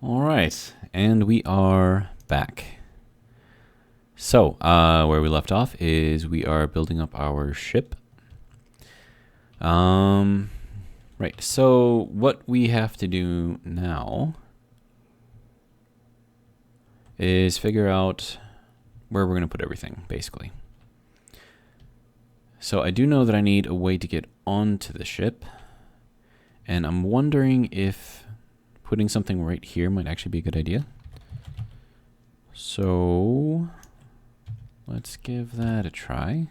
All right, and we are back. So, where we left off is we are building up our ship. Right, so what we have to do now is figure out where we're going to put everything, basically. So I do know that I need a way to get onto the ship, and I'm wondering if putting something right here might actually be a good idea. So let's give that a try.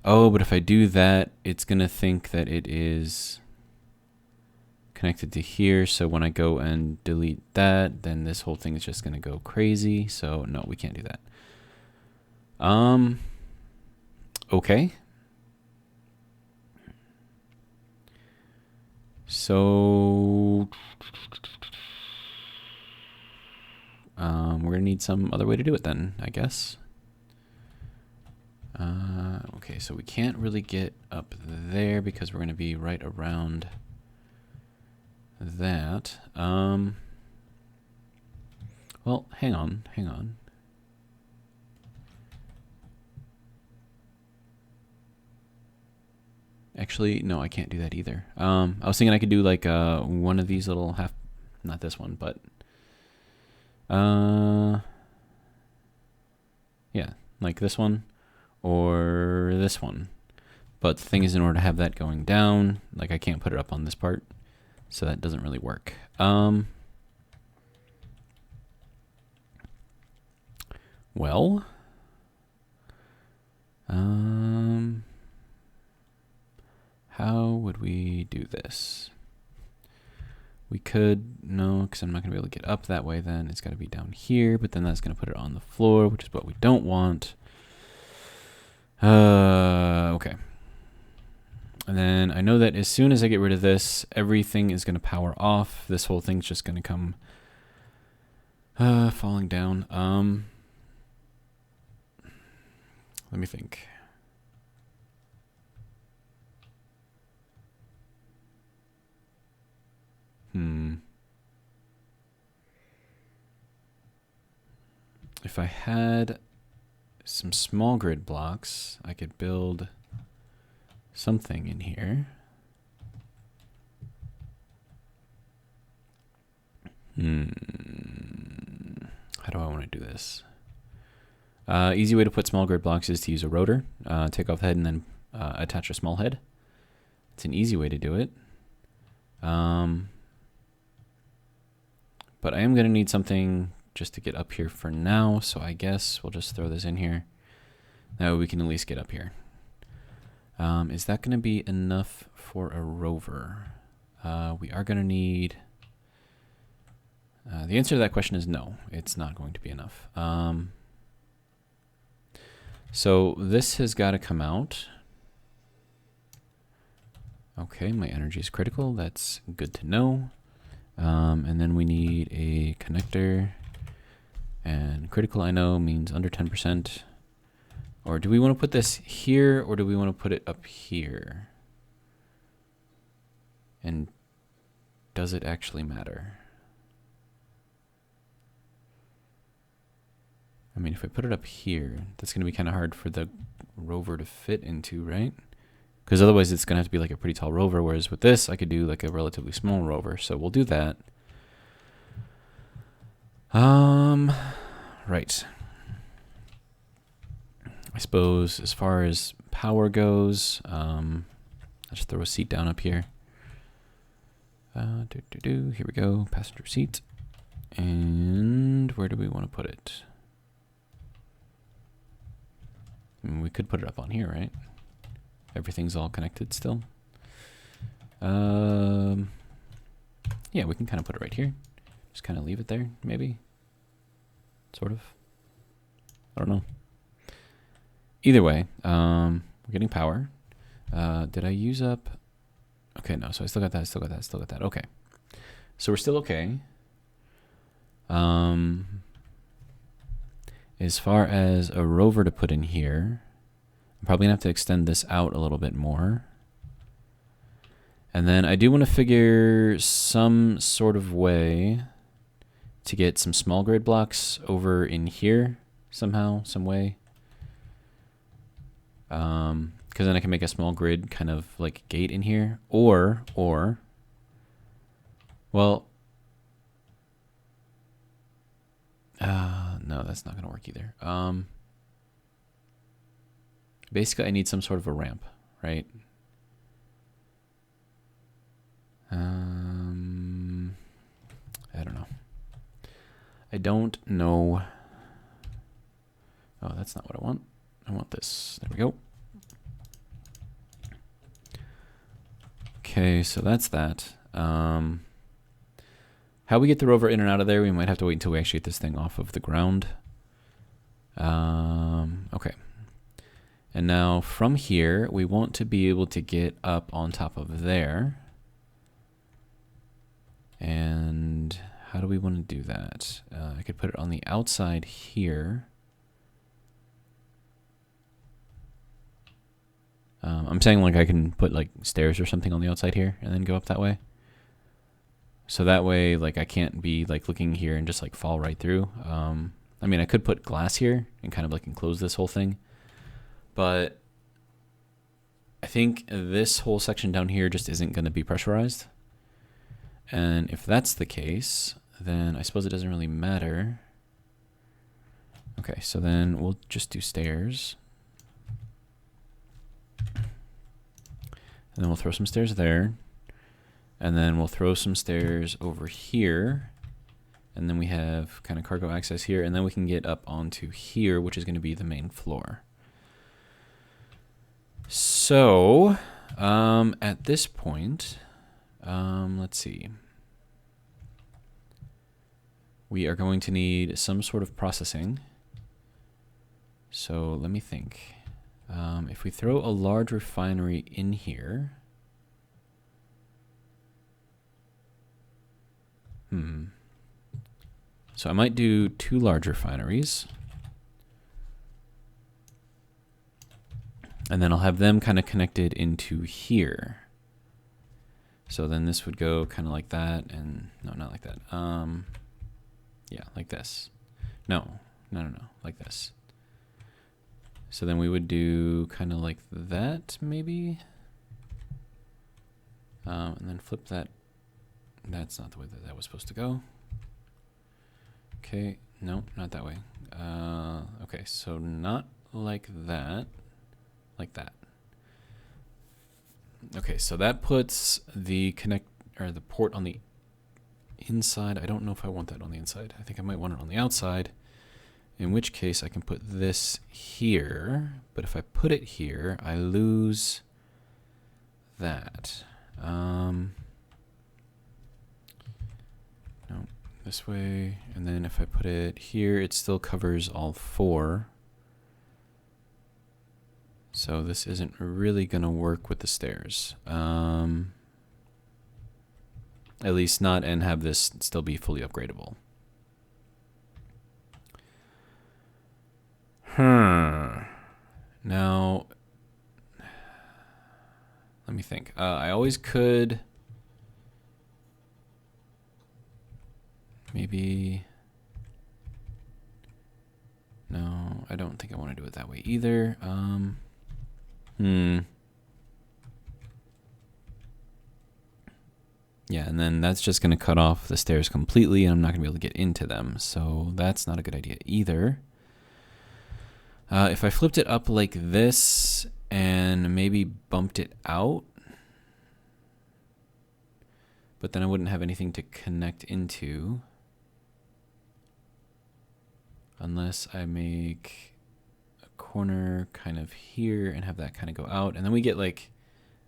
Oh, but if I do that, it's going to think that it is connected to here. So when I go and delete that, then this whole thing is just going to go crazy. So no, we can't do that. Okay. So we're going to need some other way to do it then, I guess. Okay, so we can't really get up there because we're going to be right around that. Well, hang on. Actually, no, I can't do that either. I was thinking I could do like one of these little not this one, but yeah, like this one or this one. But the thing is, in order to have that going down, like I can't put it up on this part, so that doesn't really work. Well, how would we do this? We could, no, because I'm not going to be able to get up that way then. It's got to be down here, but then that's going to put it on the floor, which is what we don't want. Okay. And then I know that as soon as I get rid of this, everything is going to power off. This whole thing's just going to come falling down. Let me think. If I had some small grid blocks, I could build something in here. How do I want to do this? Easy way to put small grid blocks is to use a rotor. Take off the head and then attach a small head. It's an easy way to do it. But I am going to need something just to get up here for now, so I guess we'll just throw this in here. That way we can at least get up here. Is that going to be enough for a rover? We are going to need... the answer to that question is no, it's not going to be enough. So this has got to come out. Okay, my energy is critical. That's good to know. And then we need a connector. And critical, I know, means under 10%. Or do we want to put this here, or do we want to put it up here? And does it actually matter? I mean, if I put it up here, that's going to be kind of hard for the rover to fit into, right? Because otherwise it's going to have to be like a pretty tall rover, whereas with this, I could do like a relatively small rover. So we'll do that. Right. I suppose as far as power goes, I'll just throw a seat down up here. Here we go, passenger seat. And where do we want to put it? I mean, we could put it up on here, right? Everything's all connected still. Yeah, we can kind of put it right here. Just kind of leave it there, maybe. Sort of. I don't know. Either way, we're getting power. Did I use up? Okay, no, so I still got that, still got that, still got that. Okay. So we're still okay. As far as a rover to put in here, I'm probably gonna have to extend this out a little bit more. And then I do want to figure some sort of way to get some small grid blocks over in here somehow, some way. Because then I can make a small grid kind of like gate in here, or, well, no, that's not going to work either. Basically, I need some sort of a ramp, right? I don't know. I don't know. Oh, that's not what I want. I want this. There we go. Okay, so that's that. How we get the rover in and out of there, we might have to wait until we actually get this thing off of the ground. Okay. And now from here, we want to be able to get up on top of there. And how do we want to do that? I could put it on the outside here. I'm saying like I can put like stairs or something on the outside here and then go up that way. So that way, like I can't be like looking here and just like fall right through. I mean, I could put glass here and kind of like enclose this whole thing. But I think this whole section down here just isn't going to be pressurized. And if that's the case, then I suppose it doesn't really matter. Okay, so then we'll just do stairs. And then we'll throw some stairs there. And then we'll throw some stairs over here. And then we have kind of cargo access here. And then we can get up onto here, which is going to be the main floor. So, at this point, let's see. We are going to need some sort of processing. So let me think. If we throw a large refinery in here, so I might do 2 large refineries. And then I'll have them kind of connected into here. So then this would go kind of like that, and no, not like that. Yeah, like this. No, like this. So then we would do kind of like that, maybe. And then flip that. That's not the way that was supposed to go. Okay, no, not that way. Okay, so not like that. Like that. Okay, so that puts the the port on the inside. I don't know if I want that on the inside. I think I might want it on the outside. In which case I can put this here, but if I put it here, I lose that. No, this way, and then if I put it here, it still covers all 4. So this isn't really gonna work with the stairs. At least not, and have this still be fully upgradable. Now, let me think. I always could maybe. No, I don't think I want to do it that way either. Yeah, and then that's just going to cut off the stairs completely, and I'm not going to be able to get into them. So that's not a good idea either. If I flipped it up like this and maybe bumped it out, but then I wouldn't have anything to connect into unless I make a corner kind of here and have that kind of go out. And then we get like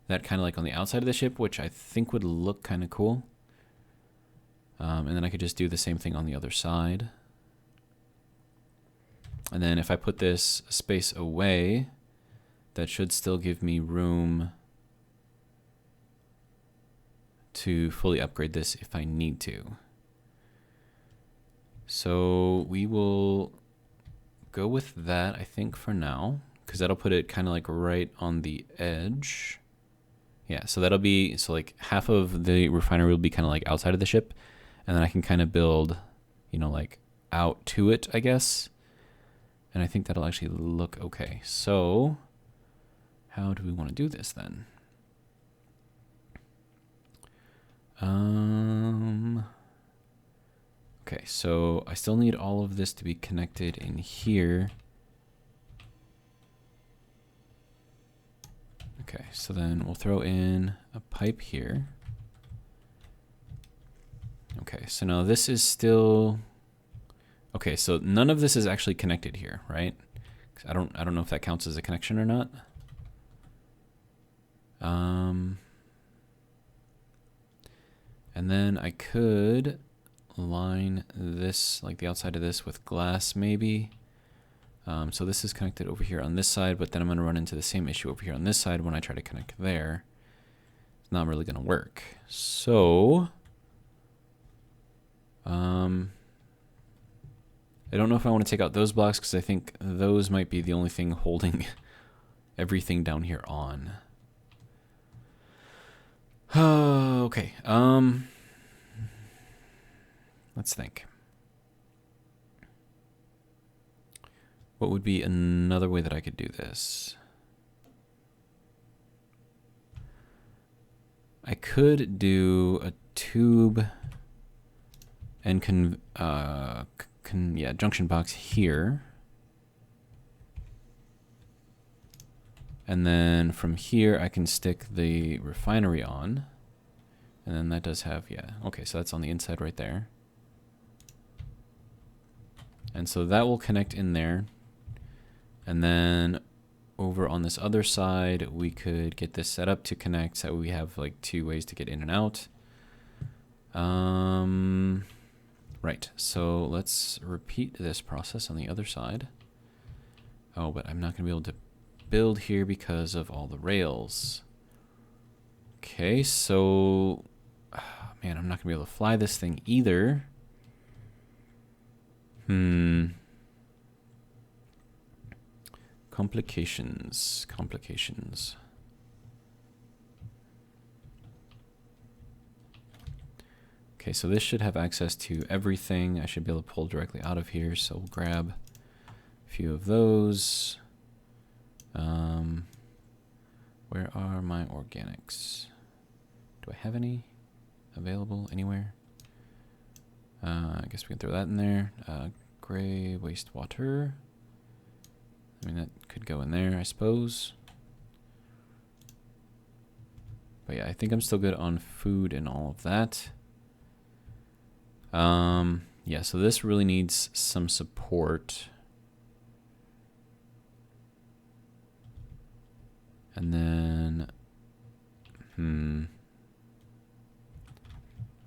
that kind of like on the outside of the ship, which I think would look kind of cool. And then I could just do the same thing on the other side. And then if I put this space away, that should still give me room to fully upgrade this if I need to. So we will go with that, I think, for now, because that'll put it kind of like right on the edge. Yeah, so that'll be, so like half of the refinery will be kind of like outside of the ship, and then I can kind of build, you know, like out to it, I guess. And I think that'll actually look okay. So how do we want to do this then? Okay, so I still need all of this to be connected in here. Okay, so then we'll throw in a pipe here. Okay, so now this is still, okay, so none of this is actually connected here, right? 'Cause I don't know if that counts as a connection or not. And then I could line this, like the outside of this, with glass maybe. So this is connected over here on this side, but then I'm going to run into the same issue over here on this side when I try to connect there. It's not really going to work. So I don't know if I want to take out those blocks because I think those might be the only thing holding everything down here on. Okay. Let's think. What would be another way that I could do this? I could do a tube and junction box here. And then from here, I can stick the refinery on. And then that does have, yeah. Okay, so that's on the inside right there. And so that will connect in there. And then over on this other side, we could get this set up to connect so we have like 2 ways to get in and out. Right, so let's repeat this process on the other side. Oh, but I'm not going to be able to build here because of all the rails. Okay, so, man, I'm not going to be able to fly this thing either. Complications. Okay, so this should have access to everything. I should be able to pull directly out of here, so we'll grab a few of those. Where are my organics? Do I have any available anywhere? I guess we can throw that in there. Gray wastewater. I mean, that could go in there, I suppose. But yeah, I think I'm still good on food and all of that. Yeah, so this really needs some support. And then,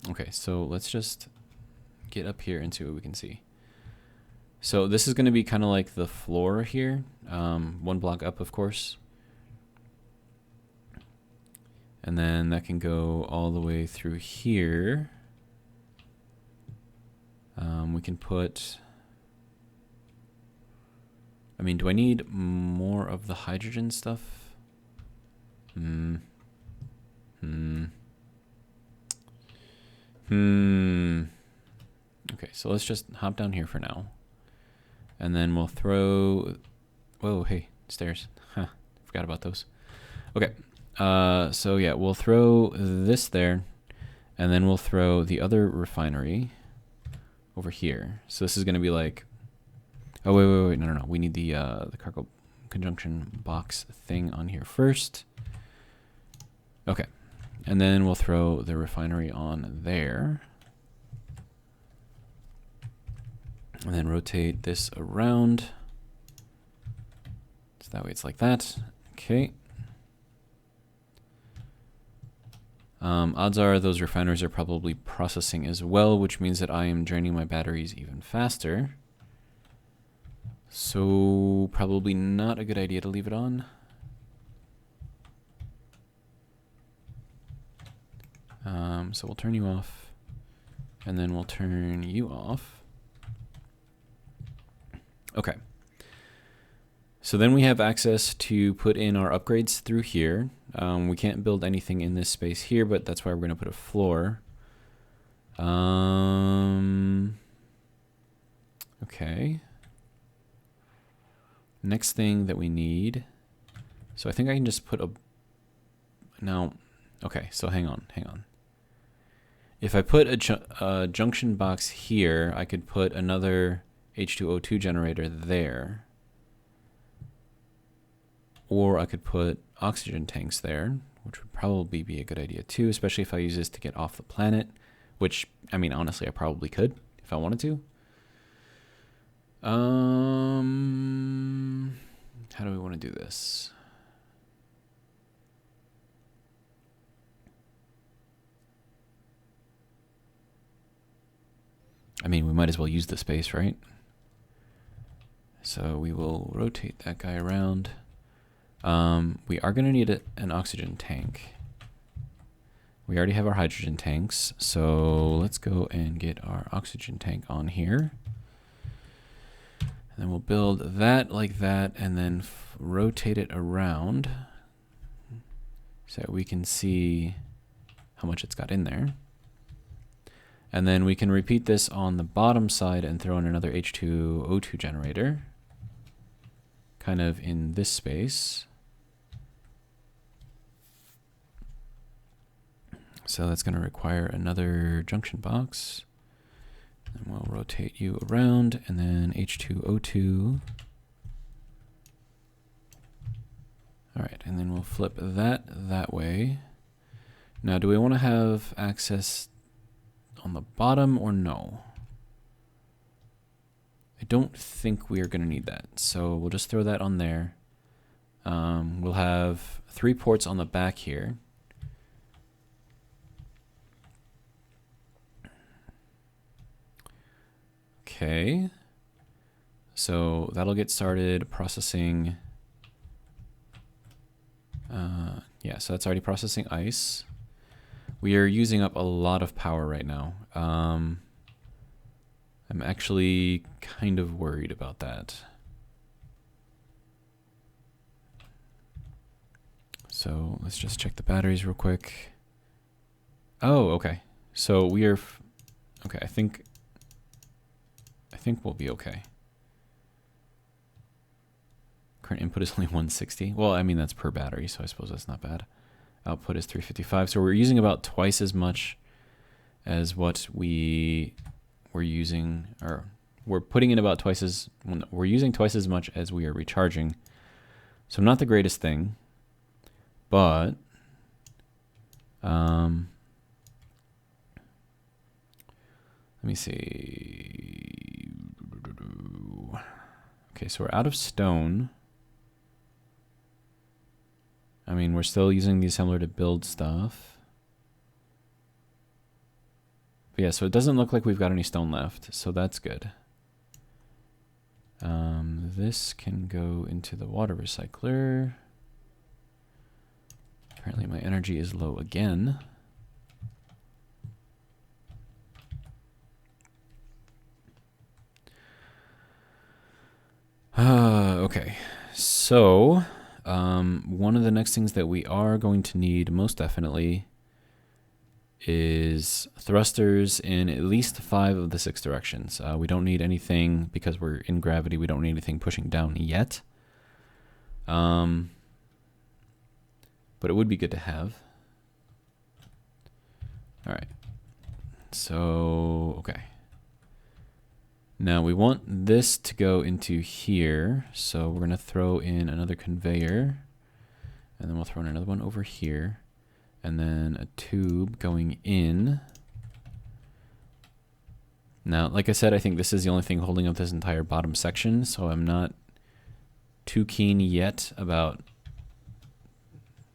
okay, so let's just get up here and see what we can see. So this is going to be kind of like the floor here, 1 block up, of course. And then that can go all the way through here. We can put, I mean, do I need more of the hydrogen stuff? Okay, so let's just hop down here for now. And then we'll throw, whoa, hey, stairs. Huh, forgot about those. Okay, so yeah, we'll throw this there, and then we'll throw the other refinery over here. So this is going to be like, oh, wait, no. We need the cargo conjunction box thing on here first. Okay, and then we'll throw the refinery on there. And then rotate this around. So that way it's like that. Okay. Odds are those refineries are probably processing as well, which means that I am draining my batteries even faster. So probably not a good idea to leave it on. So we'll turn you off, and then we'll turn you off. Okay. So then we have access to put in our upgrades through here. We can't build anything in this space here, but that's why we're going to put a floor. Okay. Next thing that we need. So I think I can just put a... No. Okay, so hang on. If I put a junction box here, I could put another H2O2 generator there. Or I could put oxygen tanks there, which would probably be a good idea too, especially if I use this to get off the planet, which, I mean, honestly, I probably could if I wanted to. How do we want to do this? I mean, we might as well use the space, right? So we will rotate that guy around. We are going to need an oxygen tank. We already have our hydrogen tanks, so let's go and get our oxygen tank on here. And then we'll build that like that, and then rotate it around so that we can see how much it's got in there. And then we can repeat this on the bottom side and throw in another H2O2 generator, kind of in this space. So that's going to require another junction box. And we'll rotate you around, and then H2O2. All right, and then we'll flip that way. Now, do we want to have access on the bottom or no? I don't think we are going to need that, so we'll just throw that on there. We'll have 3 ports on the back here. Okay, so that'll get started processing. Yeah, so that's already processing ice. We are using up a lot of power right now. I'm actually kind of worried about that. So let's just check the batteries real quick. Oh, okay. So we are, okay, I think we'll be okay. Current input is only 160. Well, I mean, that's per battery, so I suppose that's not bad. Output is 355. So we're using about twice as much as what we were using, or we're putting in about twice as, we're using twice as much as we are recharging. So not the greatest thing, but let me see. Okay, so we're out of stone. I mean, we're still using the assembler to build stuff. But yeah, so it doesn't look like we've got any stone left, so that's good. This can go into the water recycler. Apparently my energy is low again. Okay, so one of the next things that we are going to need most definitely is thrusters in at least 5 of the 6 directions. We don't need anything, because we're in gravity, we don't need anything pushing down yet. But it would be good to have. All right, so, okay. Now we want this to go into here, so we're going to throw in another conveyor, and then we'll throw in another one over here, and then a tube going in. Now, like I said, I think this is the only thing holding up this entire bottom section, so I'm not too keen yet about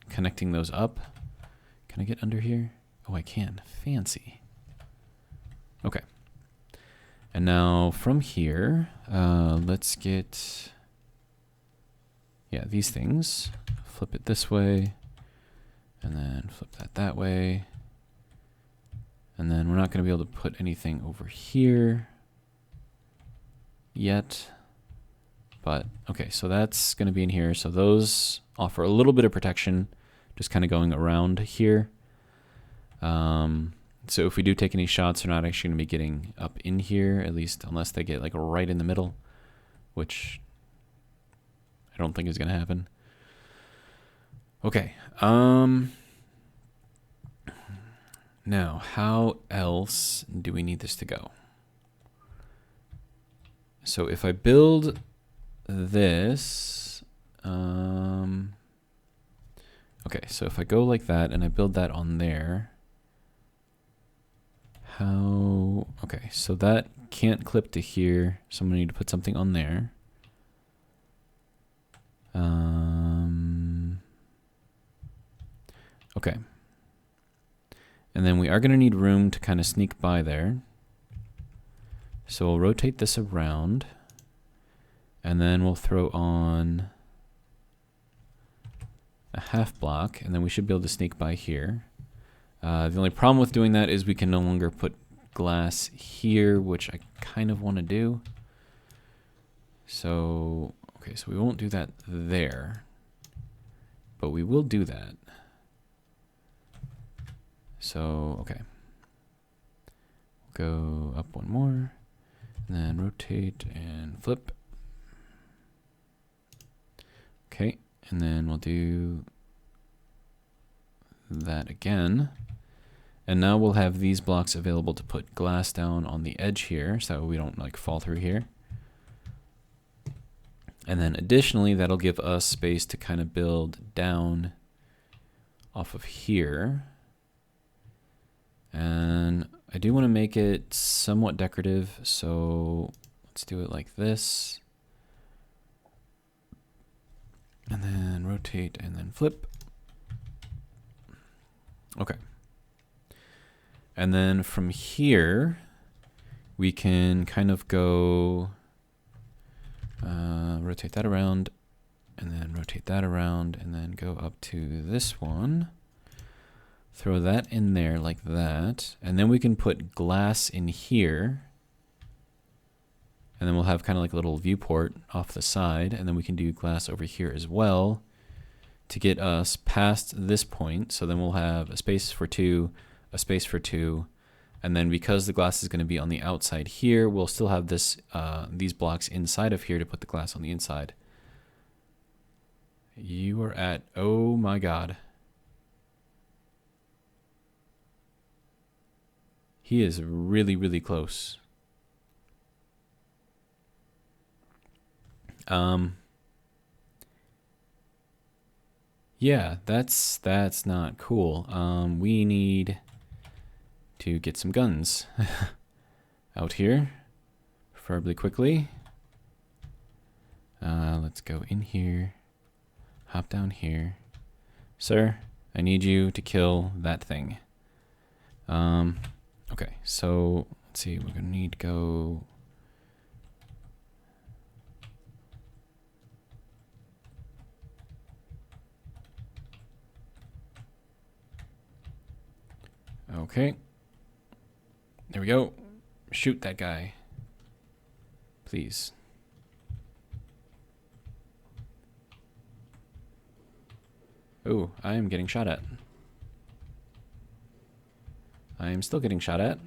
connecting those up. Can I get under here? Oh, I can. Fancy. Okay. And now from here, let's get, yeah, these things. Flip it this way, and then flip that way. And then we're not going to be able to put anything over here yet. But, okay, so that's going to be in here. So those offer a little bit of protection just kind of going around here. So if we do take any shots, they're not actually going to be getting up in here, at least unless they get like right in the middle, which I don't think is going to happen. Okay. Now, how else do we need this to go? So if I build this, okay, so if I go like that and I build that on there, okay, so that can't clip to here, so I'm gonna need to put something on there. Okay. And then we are gonna need room to kind of sneak by there. So we'll rotate this around, and then we'll throw on a half block, and then we should be able to sneak by here. The only problem with doing that is we can no longer put glass here, which I kind of want to do. So, okay, so we won't do that there, but we will do that. So, okay. Go up one more, and then rotate and flip. Okay, and then we'll do that again. And now we'll have these blocks available to put glass down on the edge here, so we don't like fall through here. And then additionally, that'll give us space to kind of build down off of here. And I do want to make it somewhat decorative, so let's do it like this. And then rotate and then flip. Okay. And then from here, we can kind of go, rotate that around, and then rotate that around, and then go up to this one. Throw that in there like that. And then we can put glass in here. And then we'll have kind of like a little viewport off the side. And then we can do glass over here as well to get us past this point. So then we'll have a space for two, a space for two. And then because the glass is going to be on the outside here, we'll still have this these blocks inside of here to put the glass on the inside. You are at, oh my God. He is really, really close. Yeah, that's not cool. We need to get some guns out here, preferably quickly. Let's go in here, hop down here. Sir, I need you to kill that thing. Okay, so let's see, we're gonna need to go. Okay. There we go. Shoot that guy. Please. Oh, I am getting shot at. I am still getting shot at.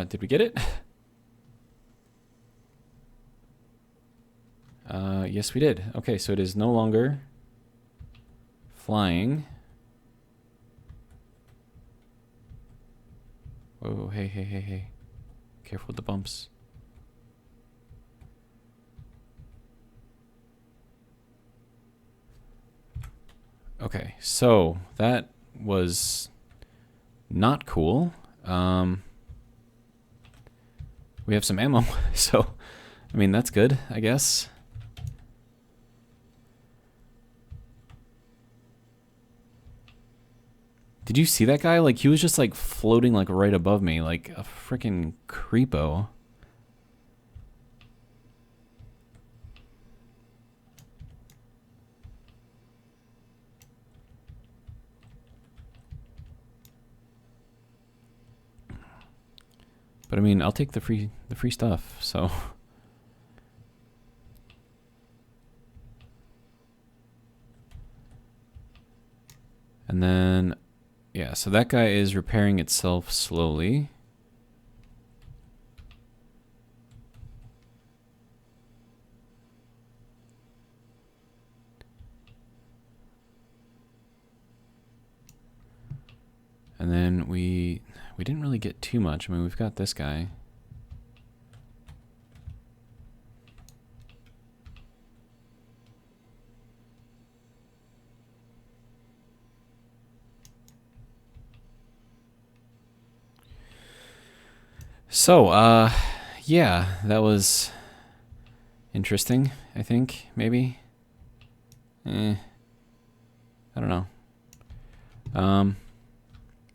Did we get it? Yes, we did. Okay, so it is no longer flying. Oh, hey, hey, hey, hey. Careful with the bumps. Okay, so that was not cool. We have some ammo, so I mean that's good, I guess. Did you see that guy? Like he was just like floating like right above me, like a freaking creepo. But I mean, I'll take the free stuff, so. And then, yeah, so that guy is repairing itself slowly. And then we didn't really get too much. I mean, we've got this guy. So, yeah, that was interesting, I think, maybe. I don't know.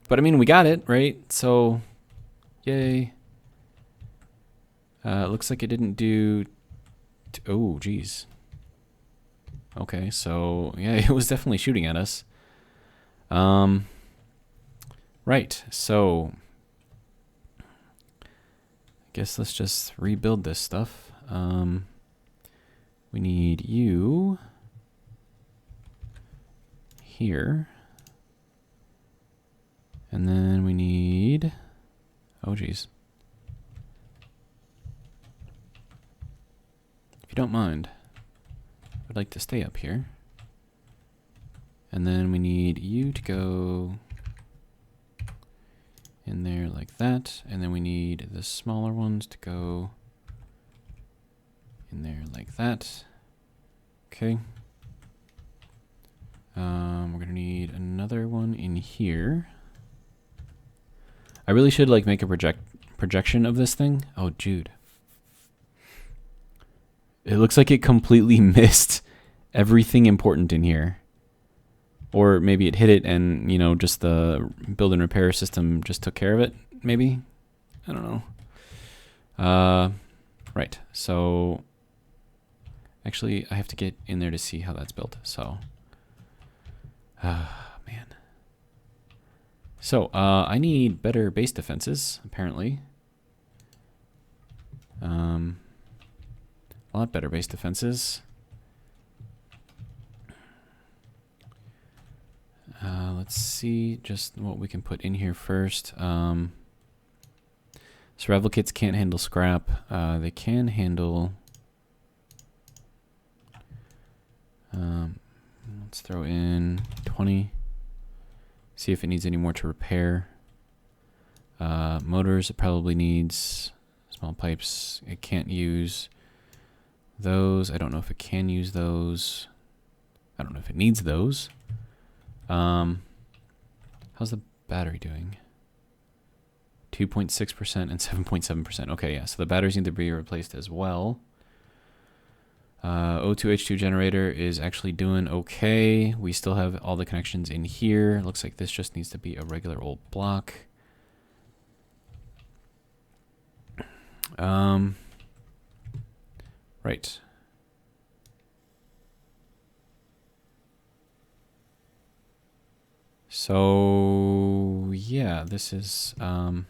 But I mean, we got it, right? So, yay. It looks like it didn't do... oh, geez. Okay, so, yeah, it was definitely shooting at us. Right, so... I guess let's just rebuild this stuff. We need you here. And then we need... oh, geez. If you don't mind, I'd like to stay up here. And then we need you to go in there like that. And then we need the smaller ones to go in there like that. Okay. We're gonna need another one in here. I really should like make a projection of this thing. Oh, Jude. It looks like it completely missed everything important in here. Or maybe it hit it and, you know, just the build and repair system just took care of it, maybe? I don't know. Right, so... actually, I have to get in there to see how that's built, so... man. So, I need better base defenses, apparently. A lot better base defenses. Let's see just what we can put in here first. Survival kits can't handle scrap. They can handle... let's throw in 20. See if it needs any more to repair. Motors, it probably needs small pipes. It can't use those. I don't know if it can use those. I don't know if it needs those. How's the battery doing? 2.6% and 7.7%. Okay, yeah, so the batteries need to be replaced as well. O2H2 generator is actually doing okay. We still have all the connections in here. Looks like this just needs to be a regular old block. Right. So, yeah, this is, this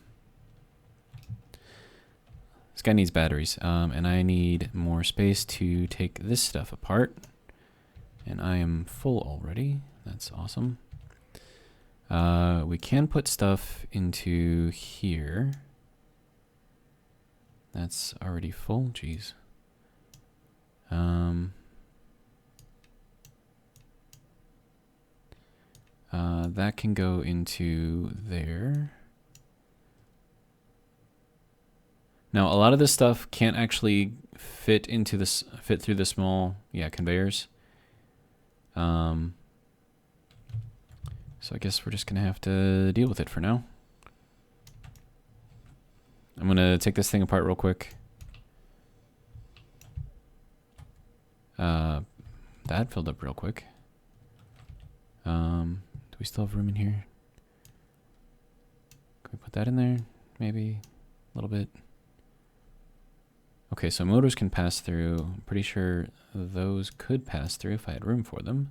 guy needs batteries, and I need more space to take this stuff apart. And I am full already. That's awesome. We can put stuff into here. That's already full, jeez. That can go into there. Now, a lot of this stuff can't actually fit into this, fit through the small, conveyors. So I guess we're just gonna have to deal with it for now. I'm gonna take this thing apart real quick. That filled up real quick. Do we still have room in here? Can we put that in there? Maybe a little bit. Okay, so motors can pass through. I'm pretty sure those could pass through if I had room for them.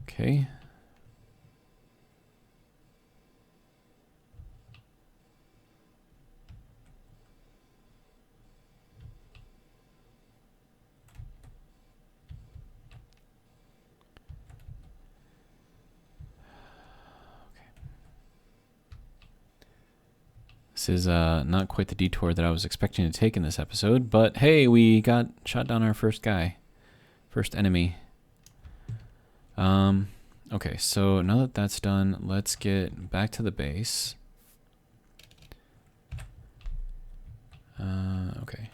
Okay. This is not quite the detour that I was expecting to take in this episode, but hey, we got shot down our first guy. First enemy. Okay, so now that that's done, let's get back to the base. Okay.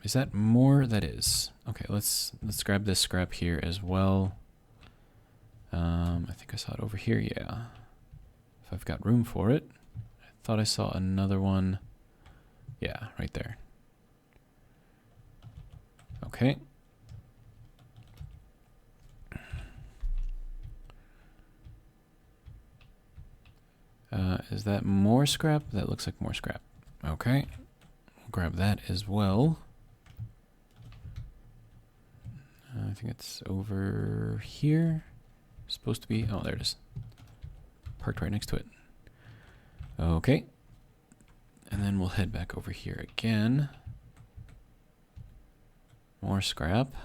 Is that more? That is. Okay, let's grab this scrap here as well. I think I saw it over here, yeah. If I've got room for it. I thought I saw another one. Yeah, right there. Okay. Is that more scrap? That looks like more scrap. Okay. We'll grab that as well. I think it's over here. Supposed to be. Oh, there it is. Parked right next to it. Okay. And then we'll head back over here again. More scrap.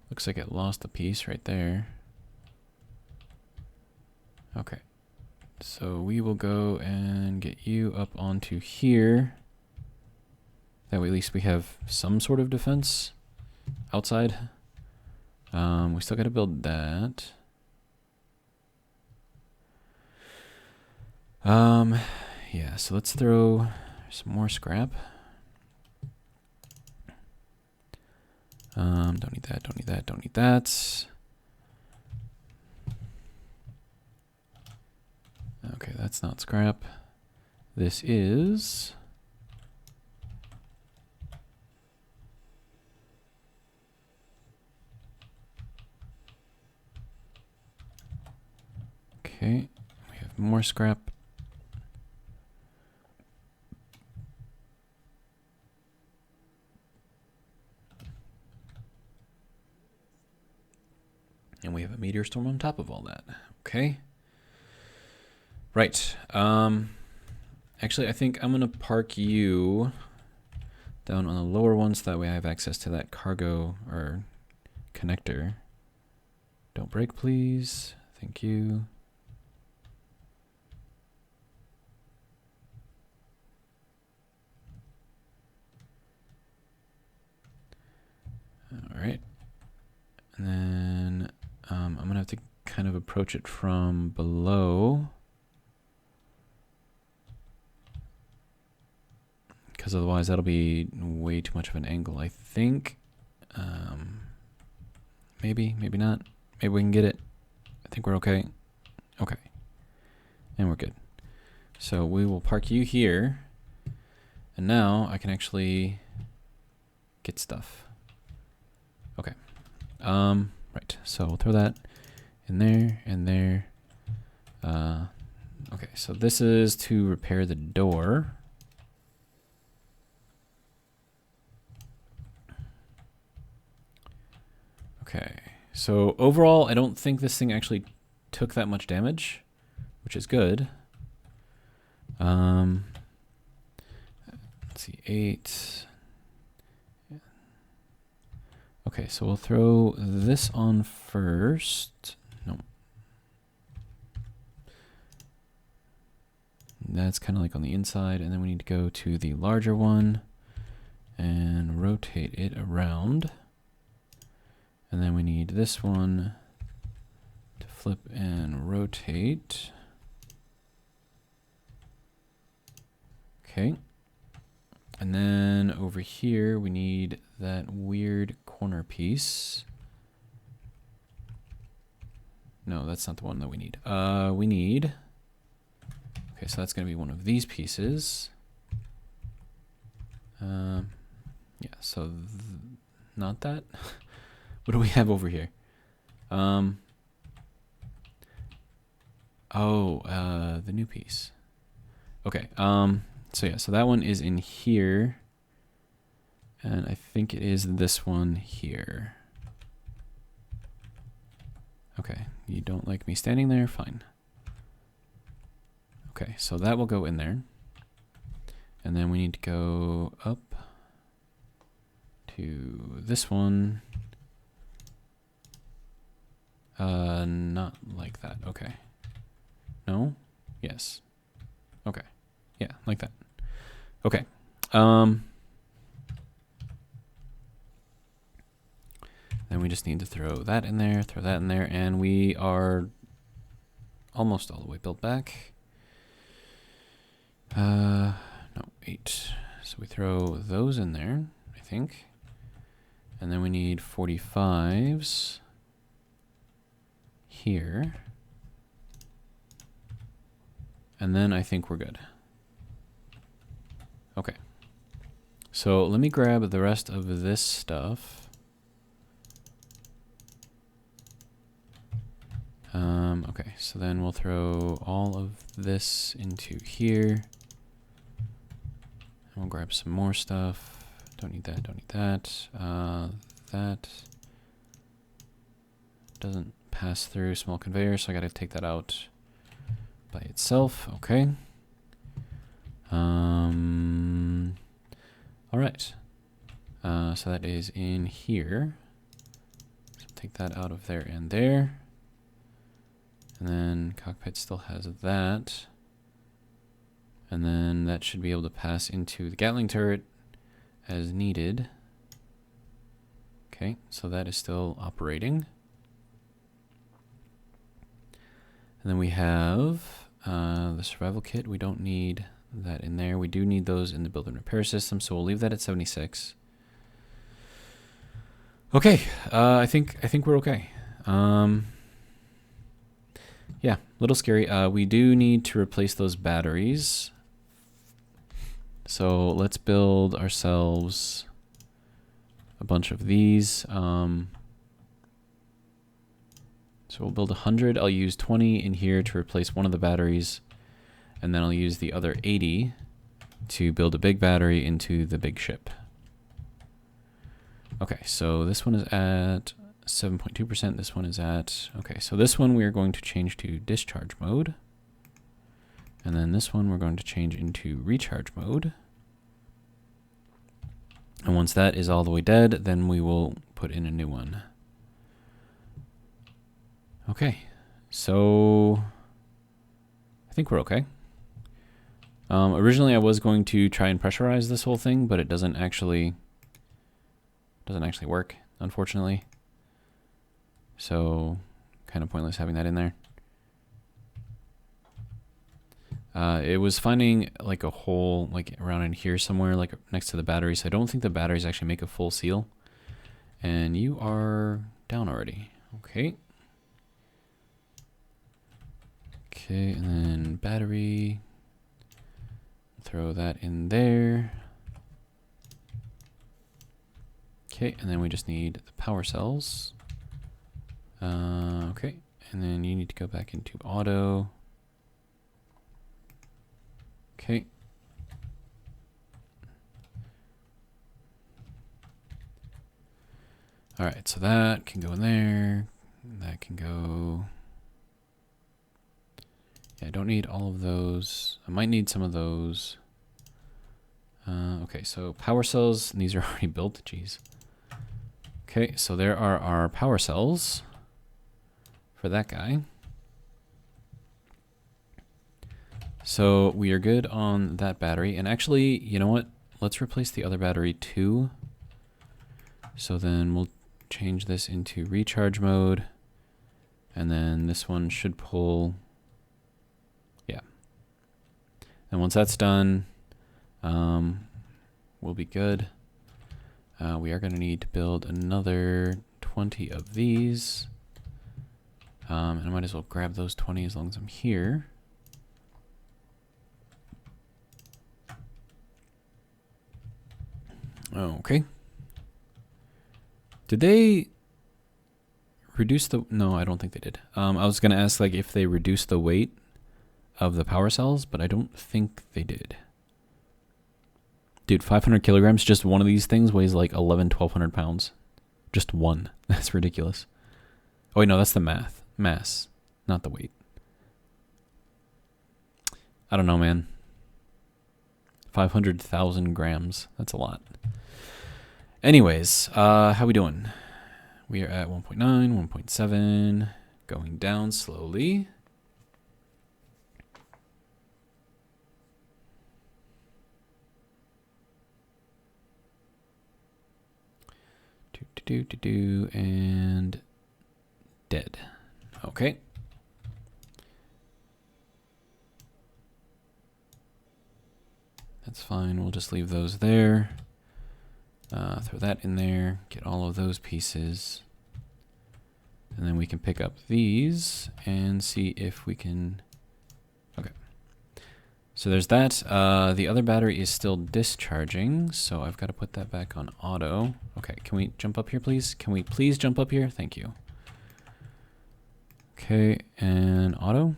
Looks like it lost a piece right there. Okay. So we will go and get you up onto here. That way at least we have some sort of defense outside. We still got to build that. Yeah, so let's throw some more scrap. Don't need that, don't need that, don't need that. Okay, that's not scrap. This is... Okay, we have more scrap. And we have a meteor storm on top of all that. Okay. Right. Actually, I think I'm going to park you down on the lower one so that way I have access to that cargo or connector. Don't break, please. Thank you. All right. And then I'm going to have to kind of approach it from below. Because otherwise that'll be way too much of an angle, I think. Maybe, maybe not. Maybe we can get it. I think we're okay. Okay. And we're good. So we will park you here. And now I can actually get stuff. Okay. Right. So we'll throw that in there and there. Okay, so this is to repair the door. Okay, so overall, I don't think this thing actually took that much damage, which is good. Let's see, 8. Okay, so we'll throw this on first. No. That's kind of like on the inside, and then we need to go to the larger one and rotate it around. And then we need this one to flip and rotate. Okay. And then over here, we need that weird corner piece. No, that's not the one that we need. We need... Okay, so that's going to be one of these pieces. Yeah, so not that. What do we have over here? The new piece. Okay, so yeah, so that one is in here. And I think it is this one here. Okay, you don't like me standing there? Fine. Okay, so that will go in there. And then we need to go up to this one. Not like that. Okay. No? Yes. Okay. Yeah, like that. Okay. Then we just need to throw that in there, and we are almost all the way built back. No, 8. So we throw those in there, I think. And then we need 45s here. And then I think we're good. Okay. So let me grab the rest of this stuff. Okay, so then we'll throw all of this into here. And we'll grab some more stuff. Don't need that, don't need that. That doesn't pass through small conveyor, so I gotta take that out by itself. Okay. All right. So that is in here. So take that out of there and there. And then cockpit still has that. And then that should be able to pass into the Gatling turret as needed. Okay, so that is still operating. And then we have the survival kit. We don't need that in there. We do need those in the build and repair system, so we'll leave that at 76. Okay, I think we're okay. Yeah, a little scary. We do need to replace those batteries. So let's build ourselves a bunch of these. So we'll build 100. I'll use 20 in here to replace one of the batteries. And then I'll use the other 80 to build a big battery into the big ship. Okay, so this one is at 7.2%. This one is at, okay, so this one we are going to change to discharge mode. And then this one we're going to change into recharge mode. And once that is all the way dead, then we will put in a new one. Okay, so I think we're okay. Originally I was going to try and pressurize this whole thing, but it doesn't actually work, unfortunately. So kind of pointless having that in there. It was finding like a hole like around in here somewhere, like next to the battery. So I don't think the batteries actually make a full seal. And you are down already. Okay. Okay, and then battery. Throw that in there. Okay, and then we just need the power cells. Okay, and then you need to go back into auto. Okay. All right, so that can go in there. That can go. Yeah, I don't need all of those. I might need some of those. Okay, so power cells, and these are already built, jeez. Okay, so there are our power cells for that guy. So we are good on that battery. And actually, you know what? Let's replace the other battery too. So then we'll change this into recharge mode. And then this one should pull. Yeah. And once that's done, we'll be good. We are going to need to build another 20 of these. And I might as well grab those 20 as long as I'm here. Okay. Did they reduce the... No, I don't think they did. I was going to ask like if they reduced the weight of the power cells, but I don't think they did. Dude, 500 kilograms, just one of these things weighs like 1,200 pounds. Just one. That's ridiculous. Oh, wait, no, that's the mass, not the weight. I don't know, man. 500,000 grams. That's a lot. Anyways, how we doing? We are at 1.9, 1.7. Going down slowly. And dead. Okay. That's fine. We'll just leave those there. Throw that in there. Get all of those pieces. And then we can pick up these and see if we can... Okay. So there's that. The other battery is still discharging, so I've got to put that back on auto. Okay, can we jump up here, please? Can we please jump up here? Thank you. Okay, and auto.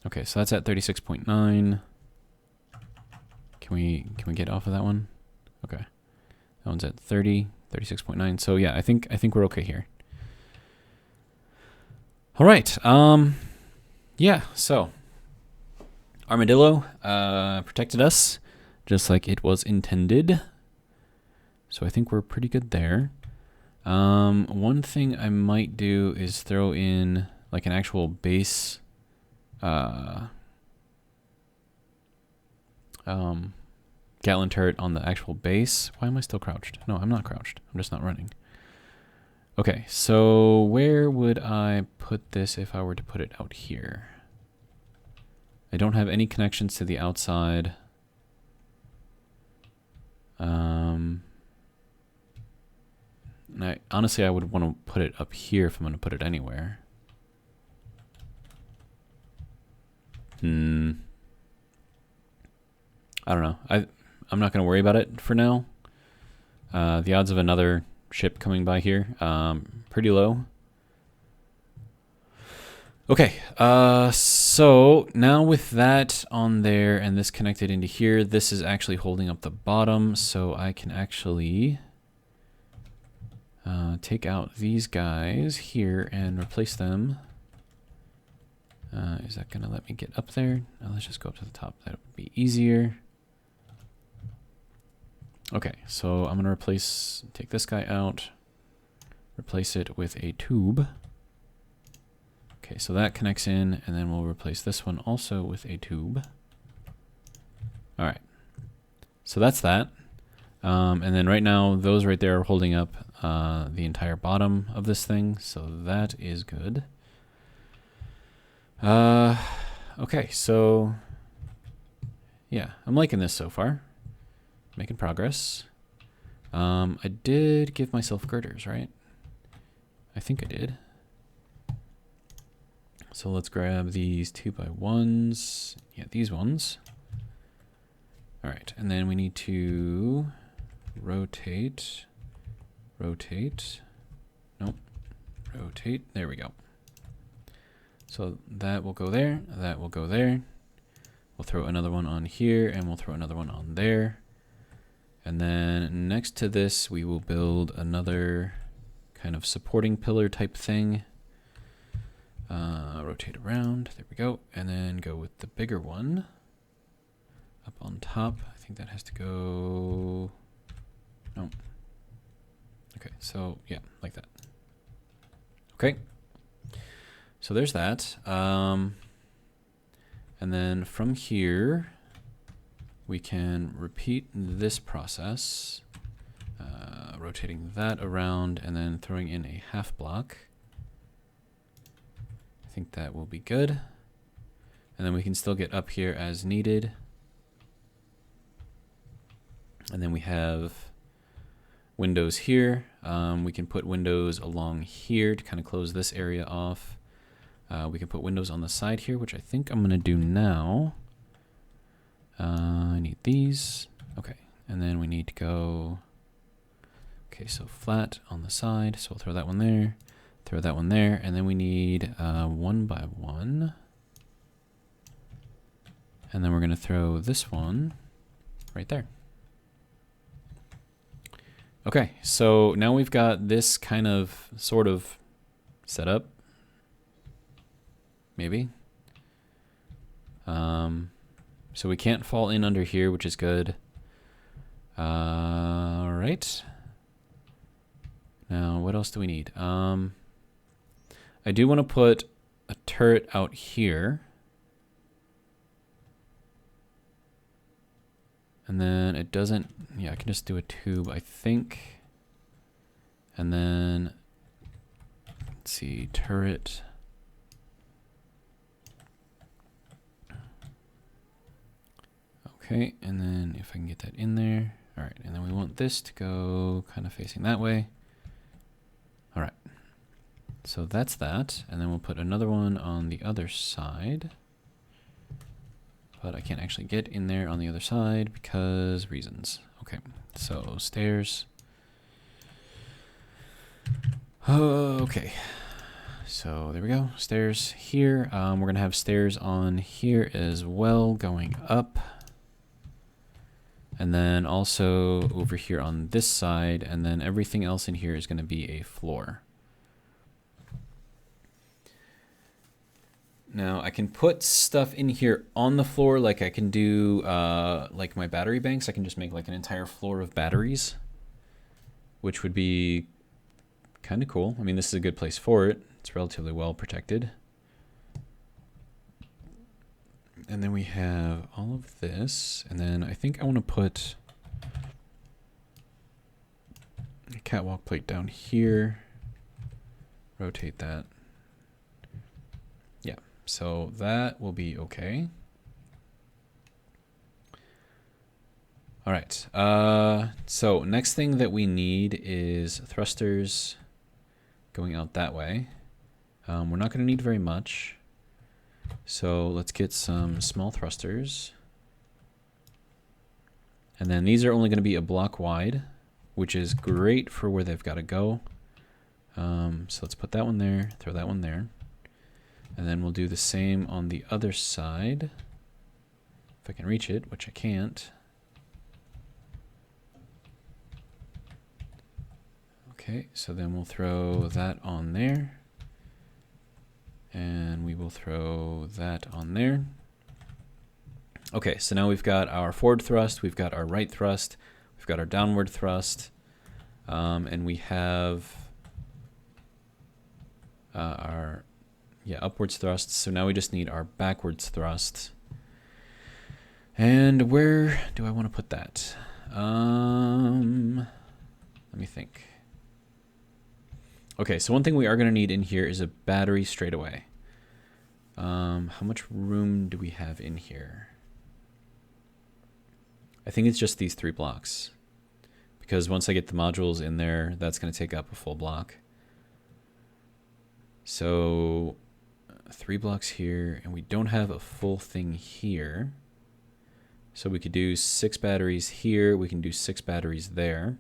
Okay, so that's at 36.9. Can we get off of that one? Okay. That one's at 30, 36.9. So yeah, I think we're okay here. All right. Yeah, so Armadillo protected us just like it was intended. So I think we're pretty good there. One thing I might do is throw in like an actual base Gatling turret on the actual base. Why am I still crouched? No, I'm not crouched. I'm just not running. Okay, so where would I put this if I were to put it out here? I don't have any connections to the outside. And honestly, I would want to put it up here if I'm going to put it anywhere. I don't know. I'm not going to worry about it for now. The odds of another ship coming by here, pretty low. Okay, so now with that on there and this connected into here, this is actually holding up the bottom, so I can actually take out these guys here and replace them. Is that going to let me get up there? No, let's just go up to the top. That would be easier. Okay, so I'm going to take this guy out, replace it with a tube. Okay, so that connects in, and then we'll replace this one also with a tube. All right, so that's that. And then right now, those right there are holding up the entire bottom of this thing, so that is good. Okay, so yeah, I'm liking this so far. Making progress. I did give myself girders, right? I think I did. So let's grab these 2x1s. Yeah, these ones. All right, and then we need to rotate. Nope. Rotate. There we go. So that will go there. That will go there. We'll throw another one on here, and we'll throw another one on there. And then next to this, we will build another kind of supporting pillar type thing. Rotate around, there we go. And then go with the bigger one up on top. I think that has to go, no. Okay, so yeah, like that. Okay, so there's that. And then from here, we can repeat this process, rotating that around and then throwing in a half block. I think that will be good. And then we can still get up here as needed. And then we have windows here. We can put windows along here to kind of close this area off. We can put windows on the side here, which I think I'm going to do now. I need these. Okay, and then we need to go, okay, so flat on the side. So we'll throw that one there, throw that one there, and then we need 1x1. And then we're going to throw this one right there. Okay, so now we've got this kind of sort of set up. Maybe. So we can't fall in under here, which is good. All right. Now, what else do we need? I do want to put a turret out here. And then it doesn't, yeah, I can just do a tube, I think. And then, let's see, turret. Okay, and then if I can get that in there. All right, and then we want this to go kind of facing that way. All right, so that's that. And then we'll put another one on the other side. But I can't actually get in there on the other side because reasons. Okay, so stairs. Okay, so there we go, stairs here. We're gonna have stairs on here as well going up. And then also over here on this side, and then everything else in here is gonna be a floor. Now I can put stuff in here on the floor, like I can do like my battery banks. I can just make like an entire floor of batteries, which would be kind of cool. I mean, this is a good place for it. It's relatively well protected. And then we have all of this, and then I think I want to put a catwalk plate down here. Rotate that. Yeah, so that will be okay. All right, so next thing that we need is thrusters going out that way. We're not going to need very much. So let's get some small thrusters. And then these are only going to be a block wide, which is great for where they've got to go. So let's put that one there, throw that one there. And then we'll do the same on the other side. If I can reach it, which I can't. Okay, so then we'll throw that on there. And we will throw that on there. Okay, so now we've got our forward thrust, we've got our right thrust, we've got our downward thrust, and we have our upwards thrust. So now we just need our backwards thrust. And where do I want to put that? Let me think. Okay, so one thing we are going to need in here is a battery straight away. How much room do we have in here? I think it's just these 3 blocks. Because once I get the modules in there, that's going to take up a full block. So 3 blocks here, and we don't have a full thing here. So we could do 6 batteries here, we can do 6 batteries there.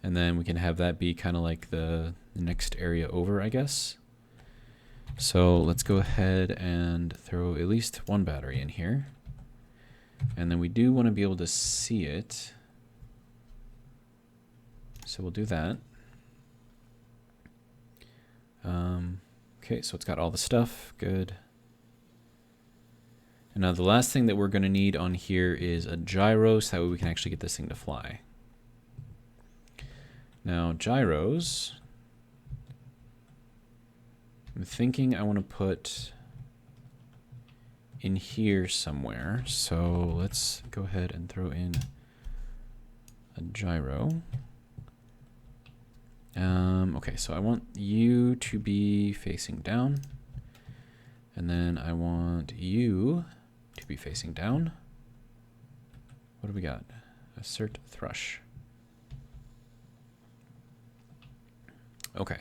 And then we can have that be kind of like the next area over, I guess. So let's go ahead and throw at least 1 battery in here. And then we do want to be able to see it. So we'll do that. Okay, so it's got all the stuff. Good. And now the last thing that we're going to need on here is a gyro, so that way we can actually get this thing to fly. Now, gyros, I'm thinking I want to put in here somewhere. So let's go ahead and throw in a gyro. Okay, so I want you to be facing down. And then I want you to be facing down. What do we got? Assert thrush. Okay.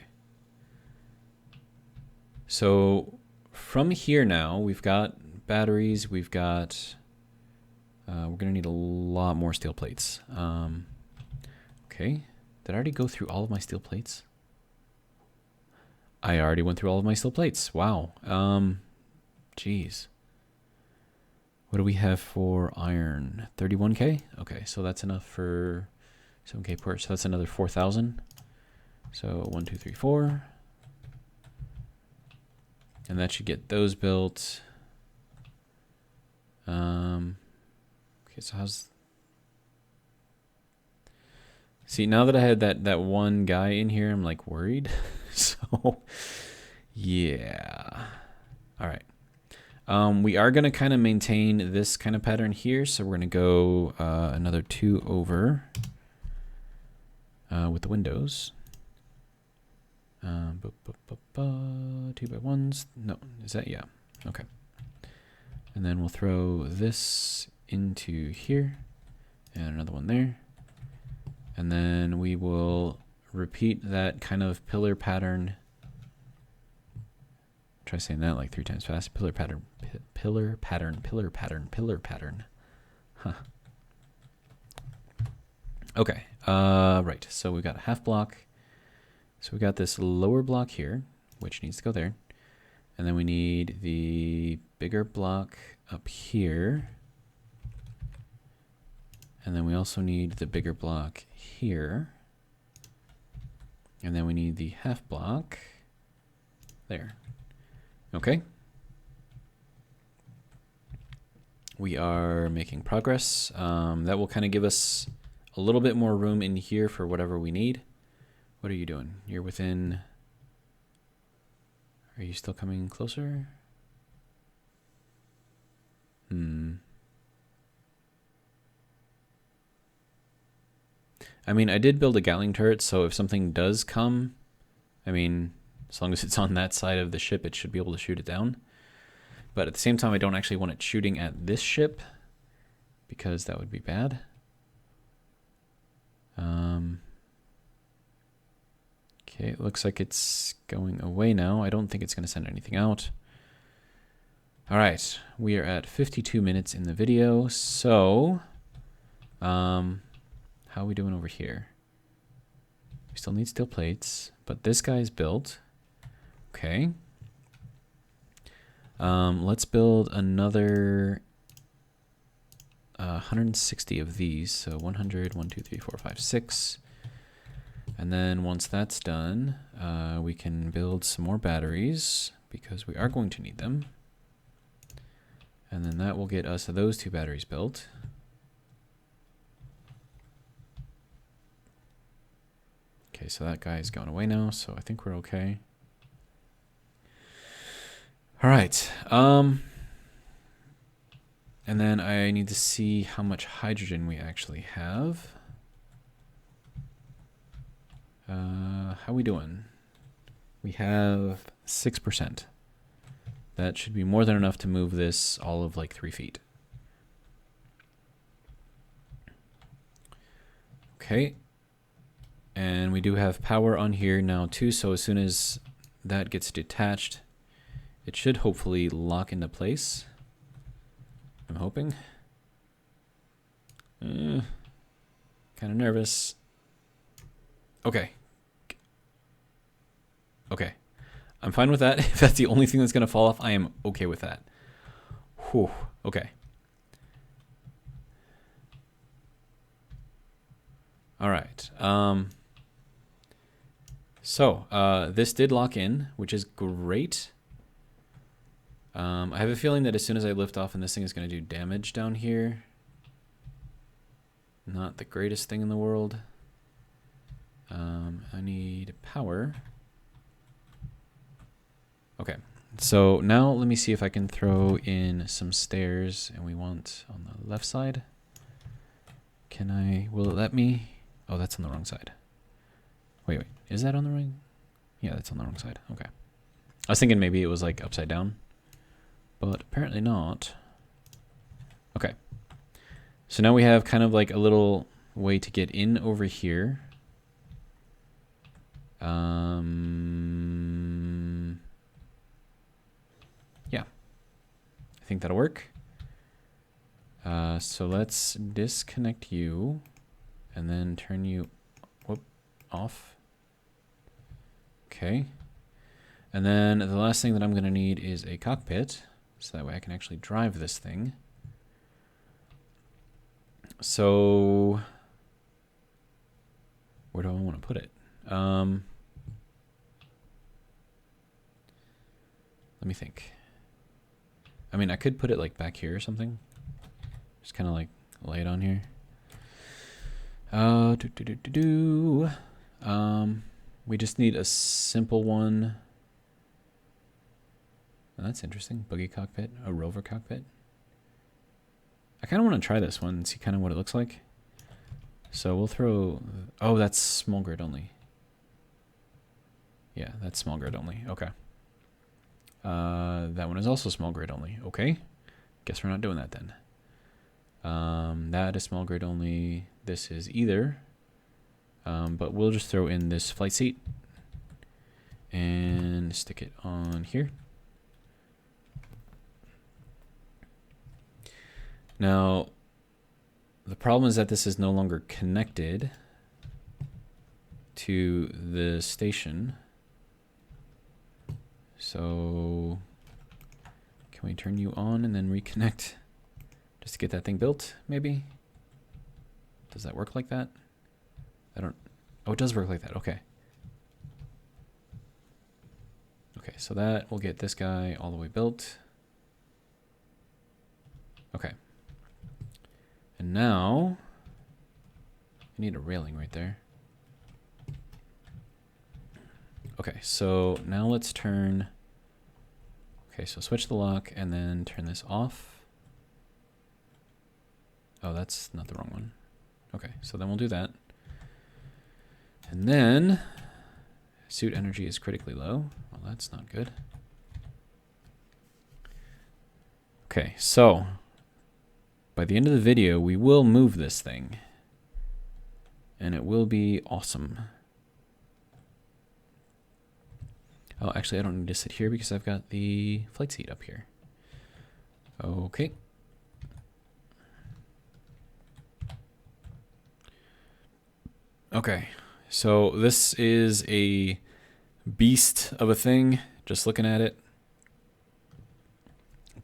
So from here now, we've got batteries, we've got, we're going to need a lot more steel plates. Okay. Did I already go through all of my steel plates? I already went through all of my steel plates. Wow. Geez. What do we have for iron? 31K? Okay, so that's enough for 7K per, so that's another 4,000. So 1, 2, 3, 4. And that should get those built. Okay, so how's See, now that I had that one guy in here, I'm like worried. So, yeah. All right. We are going to kind of maintain this kind of pattern here. So we're going to go another 2 over with the windows. 2 by 1s. No, is that? Yeah. Okay. And then we'll throw this into here and another one there. And then we will repeat that kind of pillar pattern. Try saying that like 3 times fast. Pillar pattern, pillar pattern, pillar pattern, pillar pattern. Huh. Okay. Right. So we've got a half block. So we got this lower block here, which needs to go there. And then we need the bigger block up here. And then we also need the bigger block here. And then we need the half block there. Okay. We are making progress. That will kind of give us a little bit more room in here for whatever we need. What are you doing? You're within... Are you still coming closer? I mean, I did build a Gatling turret, so if something does come, I mean, as long as it's on that side of the ship, it should be able to shoot it down. But at the same time, I don't actually want it shooting at this ship, because that would be bad. Okay, it looks like it's going away now. I don't think it's going to send anything out. All right, we are at 52 minutes in the video, so how are we doing over here? We still need steel plates, but this guy is built. Okay. Let's build another 160 of these. So 100, 1, 2, 3, 4, 5, 6. And then once that's done, we can build some more batteries because we are going to need them. And then that will get us those 2 batteries built. Okay, so that guy is going away now, so I think we're okay. All right. And then I need to see how much hydrogen we actually have. How are we doing? We have 6%. That should be more than enough to move this all of like 3 feet. Okay. And we do have power on here now too, so as soon as that gets detached, it should hopefully lock into place. I'm hoping. Kind of nervous. Okay. Okay. I'm fine with that. If that's the only thing that's going to fall off, I am okay with that. Whew. Okay. All right. So this did lock in, which is great. I have a feeling that as soon as I lift off and this thing is going to do damage down here. Not the greatest thing in the world. I need power. Okay, so now let me see if I can throw in some stairs, and we want on the left side. Can I, will it let me? Oh, that's on the wrong side. Wait, is that on the right? Yeah, that's on the wrong side. Okay. I was thinking maybe it was like upside down, but apparently not. Okay. So now we have kind of like a little way to get in over here. Yeah, I think that'll work. So let's disconnect you and then turn you off. Okay. And then the last thing that I'm going to need is a cockpit, so that way I can actually drive this thing. So where do I want to put it? Let me think. I mean, I could put it like back here or something. Just kind of like lay it on here. We just need a simple one. Oh, that's interesting. Buggy cockpit, a rover cockpit. I kind of want to try this one and see kind of what it looks like. So we'll throw... Oh, that's small grid only. Yeah, that's small grid only. Okay. That one is also small grid only. Okay. Guess we're not doing that then. That is small grid only. This is either. But we'll just throw in this flight seat and stick it on here. Now, the problem is that this is no longer connected to the station. So, can we turn you on and then reconnect just to get that thing built, maybe? Does that work like that? I don't... Oh, it does work like that. Okay. Okay, so that will get this guy all the way built. Okay. And now, I need a railing right there. Okay, so now let's turn... Okay, so switch the lock and then turn this off. Oh, that's not the wrong one. Okay, so then we'll do that. And then, suit energy is critically low. Well, that's not good. Okay, so by the end of the video, we will move this thing. And it will be awesome. Oh, actually, I don't need to sit here because I've got the flight seat up here. Okay. Okay, so this is a beast of a thing, just looking at it.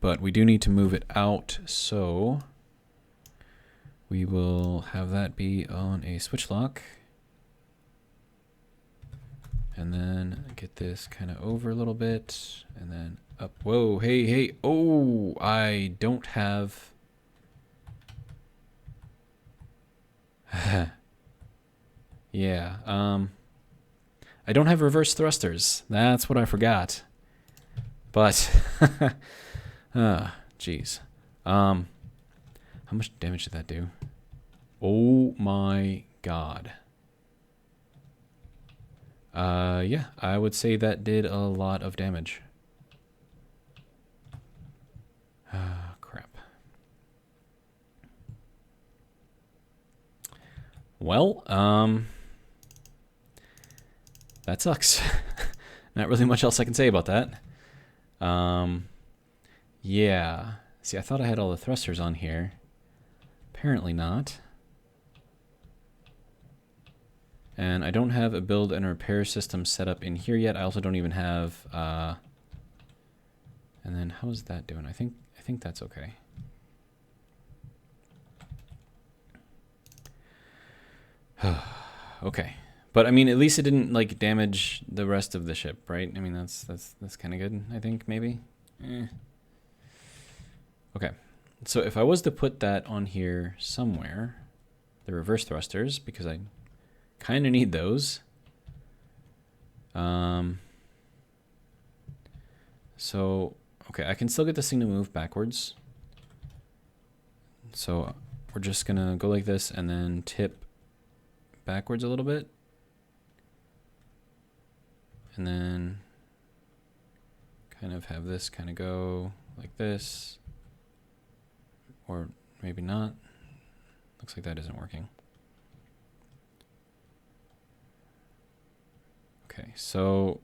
But we do need to move it out, so we will have that be on a switch lock. And then get this kind of over a little bit, and then up. Whoa, hey, hey. Oh, I don't have... Yeah, I don't have reverse thrusters. That's what I forgot. But, jeez. How much damage did that do? Oh my god. Yeah, I would say that did a lot of damage. Crap. Well, that sucks. Not really much else I can say about that. Yeah. See, I thought I had all the thrusters on here. Apparently not. And I don't have a build and repair system set up in here yet. I also don't even have, and then how is that doing? I think that's okay. Okay. But I mean, at least it didn't like damage the rest of the ship, right? I mean, that's kind of good, I think, maybe. Okay. So if I was to put that on here somewhere, the reverse thrusters, because I kind of need those. So, okay, I can still get this thing to move backwards. So we're just gonna go like this and then tip backwards a little bit. And then kind of have this kind of go like this. Or maybe not. Looks like that isn't working. Okay, so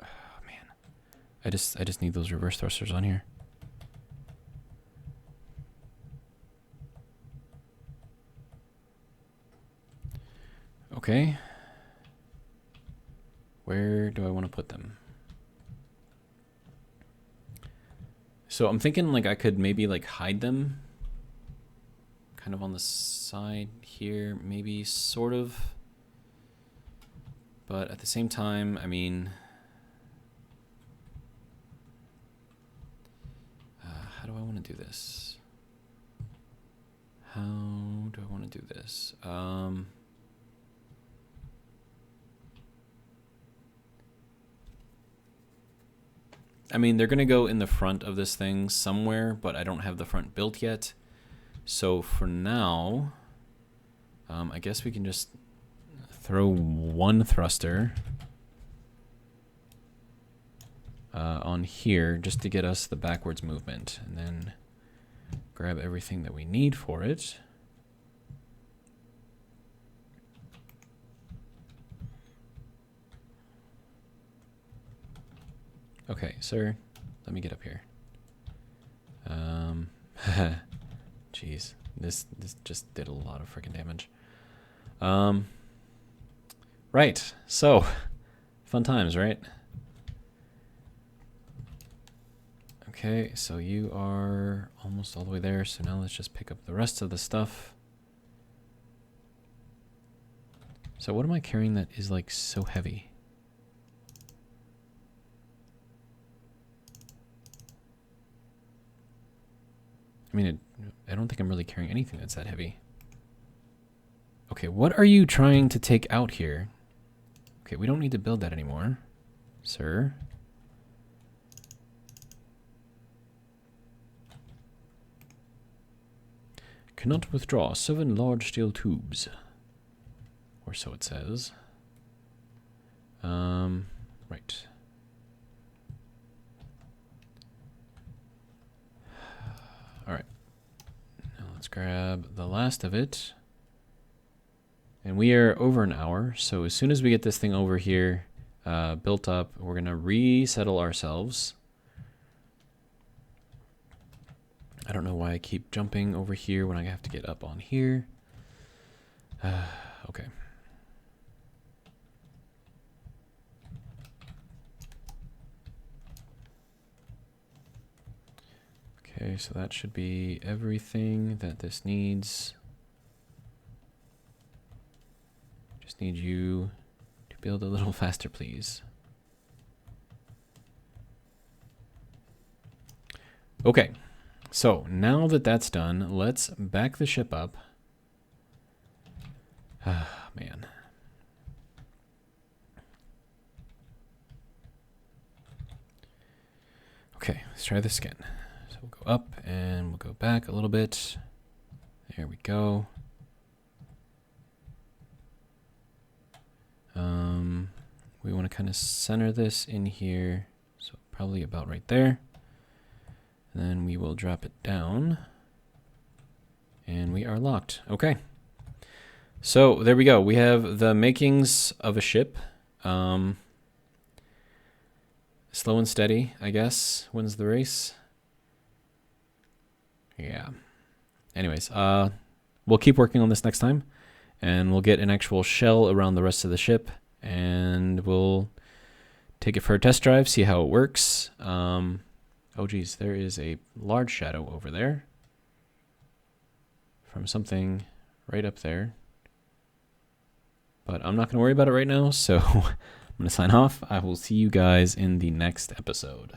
oh man. I just need those reverse thrusters on here. Okay. Where do I want to put them? So I'm thinking like I could maybe like hide them kind of on the side here, maybe sort of. But at the same time, I mean, how do I want to do this? How do I want to do this? I mean, they're going to go in the front of this thing somewhere, but I don't have the front built yet. So for now, I guess we can just throw one thruster on here just to get us the backwards movement, and then grab everything that we need for it. Okay, sir, let me get up here. Jeez, this just did a lot of freaking damage. Right, so fun times, right? Okay, so you are almost all the way there, so now let's just pick up the rest of the stuff. So what am I carrying that is like so heavy? I mean, I don't think I'm really carrying anything that's that heavy. Okay, what are you trying to take out here? Okay, we don't need to build that anymore, sir. Cannot withdraw 7 large steel tubes. Or so it says. Right. Alright. Now let's grab the last of it. And we are over an hour, so as soon as we get this thing over here built up, we're going to resettle ourselves. I don't know why I keep jumping over here when I have to get up on here. Okay. Okay, so that should be everything that this needs. Just need you to build a little faster, please. Okay, so now that that's done, let's back the ship up. Ah, man. Okay, let's try this again. So we'll go up and we'll go back a little bit. There we go. We want to kind of center this in here, so probably about right there. And then we will drop it down. And we are locked. Okay. So there we go. We have the makings of a ship. Slow and steady, I guess, wins the race. Yeah. Anyways, we'll keep working on this next time. And we'll get an actual shell around the rest of the ship. And we'll take it for a test drive, see how it works. Oh, geez, there is a large shadow over there from something right up there. But I'm not going to worry about it right now, so I'm going to sign off. I will see you guys in the next episode.